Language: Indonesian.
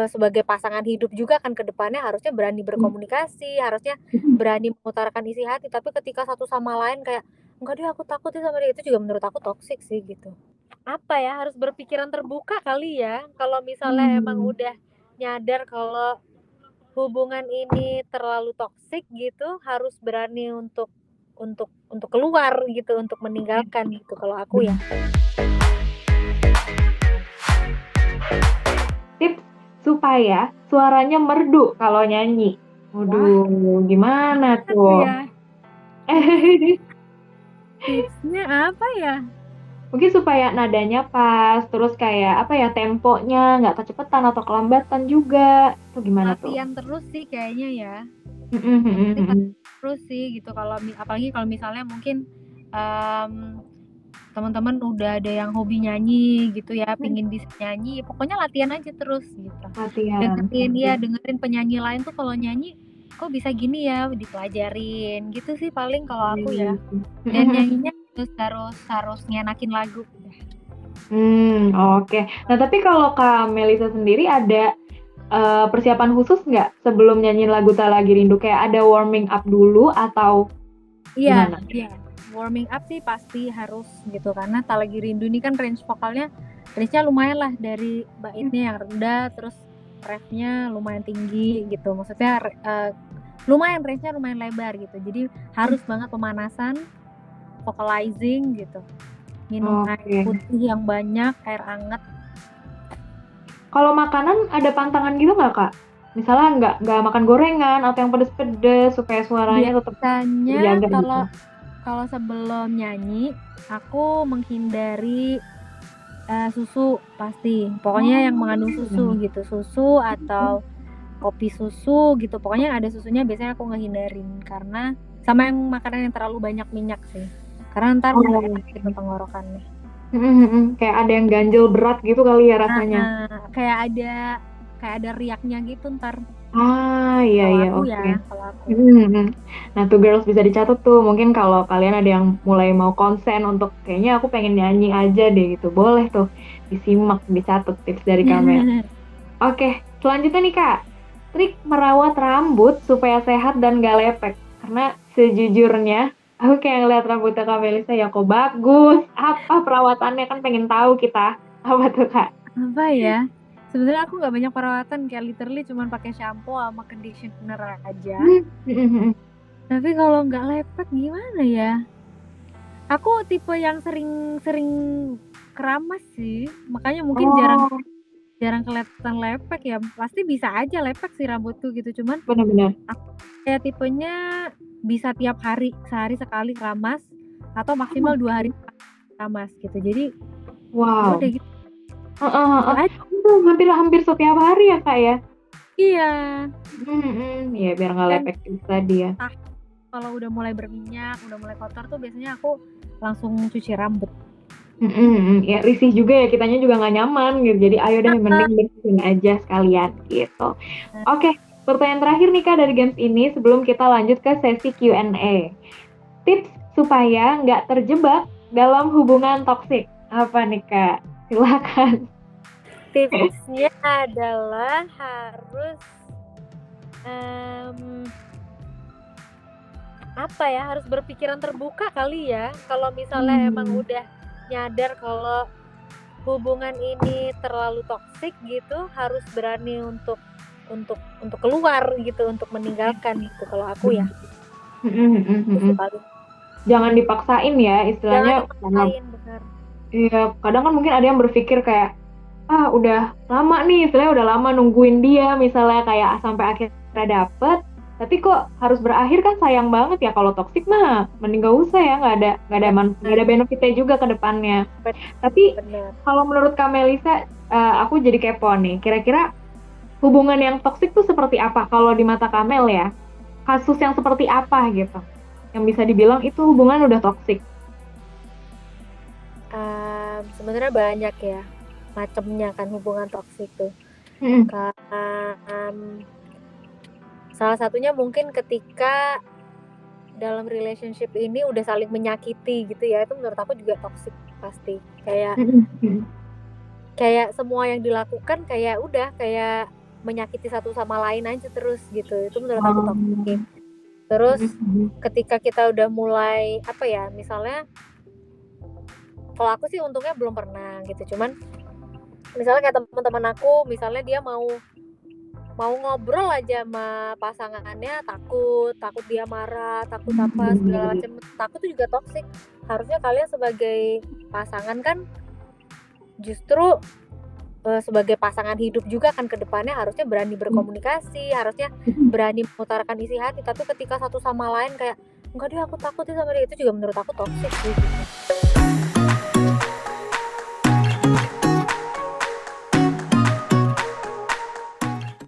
sebagai pasangan hidup juga kan ke depannya harusnya berani berkomunikasi, harusnya Mhm. berani mengutarakan isi hati, tapi ketika satu sama lain kayak, "Enggak deh aku takut deh sama dia," itu juga menurut aku toxic sih gitu. Apa ya, harus berpikiran terbuka kali ya, kalau misalnya emang Mmm. udah nyadar kalau hubungan ini terlalu toksik gitu, harus berani untuk keluar gitu, untuk Oke, meninggalkan gitu kalau aku ya. bener. Tips supaya suaranya merdu kalau nyanyi. Wah, Waduh, gimana gimana tuh tuh? ya? Tips tipsnya apa ya? Mungkin supaya nadanya pas, terus kayak, apa ya, temponya nggak kecepatan atau kelambatan juga. Itu gimana tuh? Latihan terus sih kayaknya ya. Mhm Yang mhm penting mhm. latihan terus sih gitu kalau apalagi kalau misalnya mungkin, mmm, teman-teman udah ada yang hobi nyanyi gitu ya, Mhm. pingin bisa nyanyi, pokoknya latihan aja terus gitu. Latihan, Dengerin oke. ya, dengerin penyanyi lain tuh kalau nyanyi, "Kok bisa gini ya?" Dipelajarin, gitu sih paling kalau aku Iya ya. sih. Mhm Dan mhm. nyanyinya harus harus harus ngenakin lagu, udah. Oke. Nah, tapi kalau Kak Melisa sendiri ada, persiapan khusus nggak sebelum nyanyiin lagu "Tak Lagi Rindu"? Kayak ada warming up dulu atau Iya gimana? iya, warming up sih pasti harus gitu, karena "Tak Lagi Rindu" ini kan range-nya lumayan lah dari Mhm. baitnya yang rendah, terus refnya lumayan tinggi gitu, maksudnya lumayan range-nya lumayan lebar gitu. Jadi Mhm. harus banget pemanasan, vocalizing gitu, minum air Oke. putih yang banyak, air anget. Kalau makanan ada pantangan gitu nggak, Kak? Misalnya nggak makan gorengan atau yang pedes-pedes supaya suaranya tetap Biasanya terjaga gitu? kalau kalau sebelum nyanyi, aku menghindari, susu pasti, pokoknya yang Oh, mengandung susu gitu, susu atau kopi susu gitu, pokoknya yang ada susunya biasanya aku ngehindarin, karena sama yang makanan yang terlalu banyak minyak sih, karena entar nggak enak gitu oke. tenggorokannya. Mhm mhm. Kayak ada yang ganjel berat gitu kali ya rasanya? Heeh, kayak ada riaknya gitu entar, Ah, iya kalau iya, aku oke. ya, kalau aku. Mhm mhm. Nah tuh girls bisa dicatat tuh, mungkin kalau kalian ada yang mulai mau konsen untuk, "Kayaknya aku pengen nyanyi aja deh," gitu, boleh tuh disimak, dicatat tips dari Kamea. Oke, selanjutnya nih Kak, trik merawat rambut supaya sehat dan gak lepek. Karena sejujurnya, aku kayak ngeliat rambutnya Kak Melisa, ya kok bagus, apa perawatannya, kan pengen tahu kita. Apa tuh Kak? Apa ya, sebenarnya aku nggak banyak perawatan, kayak literally cuman pakai sampo sama conditioner aja. Mhm mhm. Tapi kalau nggak lepek gimana ya? Aku tipe yang sering sering keramas sih, makanya mungkin jarang Oh, jarang kelihatan lepek ya, pasti bisa aja lepek sih rambutku gitu, cuman bener bener. aku kayak tipenya bisa tiap hari, sehari sekali keramas atau maksimal 2 hari Oke. keramas gitu. Jadi ya Wow. udah gitu, Heeh gitu heeh. aja. Hampir hampir setiap hari ya, Kak, ya? Iya, Mhm mhm. Iya, biar nggak dan lepek itu tadi ya. entah kalau udah mulai berminyak, udah mulai kotor tuh biasanya aku langsung cuci rambut. Mhm mhm. Ya risih juga ya, kitanya juga nggak nyaman gitu. Jadi ayo deh Heeh. mending bersihin aja sekalian gitu. Nah, Oke, pertanyaan terakhir nih, Kak, dari games ini sebelum kita lanjut ke sesi Q&A. Tips supaya nggak terjebak dalam hubungan toksik. Apa nih, Kak? Silakan. tipsnya adalah harus, mmm, apa ya, harus berpikiran terbuka kali ya, kalau misalnya emang Mmm. udah nyadar kalau hubungan ini terlalu toksik gitu, harus berani untuk keluar gitu, untuk Oke. meninggalkan gitu kalau aku ya, Bener. Mhm mhm itu mhm. sih paling. Jangan dipaksain ya, Jangan istilahnya karena dipaksain, bener. iya, kadang kan mungkin ada yang berpikir kayak, "Ah, udah lama nih," istilahnya udah lama nungguin dia misalnya kayak sampai akhirnya dapet, tapi kok harus berakhir kan sayang banget ya, kalau toksik mah mending nggak usah ya, nggak ada Bener benefit-nya juga ke depannya. Tapi bener. kalau menurut Kak Melisa, aku jadi kepo nih, kira-kira hubungan yang toksik tuh seperti apa kalau di mata Kamel ya? Kasus yang seperti apa gitu, yang bisa dibilang itu hubungan udah toksik? Sebenarnya banyak ya macemnya kan hubungan toksik tuh. Mhm. Salah satunya mungkin ketika dalam relationship ini udah saling menyakiti gitu ya, itu menurut aku juga toksik pasti. Kayak Mhm mhm. kayak semua yang dilakukan kayak udah, kayak menyakiti satu sama lain aja terus gitu. Itu menurut aku toxic. Terus ketika kita udah mulai apa ya, misalnya kalau aku sih untungnya belum pernah gitu, cuman misalnya kayak teman-teman aku, misalnya dia mau ngobrol aja sama pasangannya, takut dia marah, takut apa segala macam, takut itu juga toxic. Harusnya kalian sebagai pasangan kan justru sebagai pasangan hidup juga kan, kedepannya harusnya berani berkomunikasi, harusnya berani mengutarakan isi hati. Tapi ketika satu sama lain kayak enggak deh aku takut sama dia, itu juga menurut aku toxic sih.